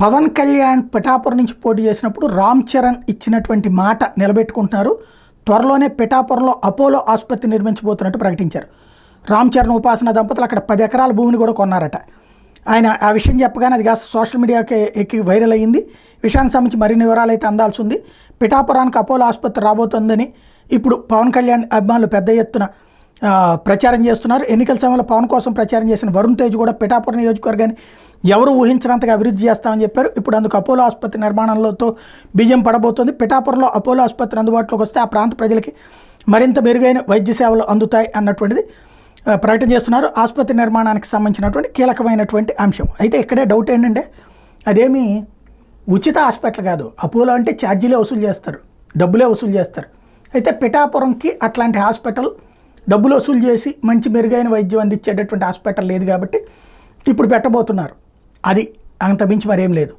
పవన్ కళ్యాణ్ పిఠాపురం నుంచి పోటీ చేసినప్పుడు రామ్ చరణ్ ఇచ్చినటువంటి మాట నిలబెట్టుకుంటున్నారు. త్వరలోనే పిఠాపురంలో అపోలో ఆసుపత్రి నిర్మించబోతున్నట్టు ప్రకటించారు. రామ్ చరణ్ ఉపాసన దంపతులు అక్కడ 10 ఎకరాల భూమిని కూడా కొన్నారట. ఆయన ఆ విషయం చెప్పగానే అది కాస్త సోషల్ మీడియాకి ఎక్కి వైరల్ అయ్యింది. విషయానికి సంబంధించి మరిన్ని వివరాలు అయితే అందాల్సి ఉంది. పిఠాపురానికి అపోలో ఆసుపత్రి రాబోతుందని ఇప్పుడు పవన్ కళ్యాణ్ అభిమానులు పెద్ద ఎత్తున ప్రచారం చేస్తున్నారు. ఎన్నికల సమయంలో పవన్ కోసం ప్రచారం చేసిన వరుణ్ తేజ్ కూడా పిఠాపురం నియోజకవర్గాన్ని ఎవరు ఊహించినంతగా అభివృద్ధి చేస్తామని చెప్పారు. ఇప్పుడు అందుకు అపోలో ఆసుపత్రి నిర్మాణంలో బీజం పడబోతోంది. పిఠాపురంలో అపోలో ఆసుపత్రి అందుబాటులోకి వస్తే ఆ ప్రాంత ప్రజలకి మరింత మెరుగైన వైద్య సేవలు అందుతాయి అన్నటువంటిది ప్రకటన చేస్తున్నారు. ఆసుపత్రి నిర్మాణానికి సంబంధించినటువంటి కీలకమైనటువంటి అంశం. అయితే ఇక్కడే డౌట్ ఏంటంటే అదేమీ ఉచిత హాస్పిటల్ కాదు. అపోలో అంటే ఛార్జీలే వసూలు చేస్తారు, డబ్బులే వసూలు చేస్తారు. అయితే పిఠాపురంకి అట్లాంటి హాస్పిటల్ డబ్బులు వసూలు చేసి మంచి మెరుగైన వైద్యం అందించేటటువంటి హాస్పిటల్ లేదు కాబట్టి ఇప్పుడు పెట్టబోతున్నారు. అది అంత మించి మరేం లేదు.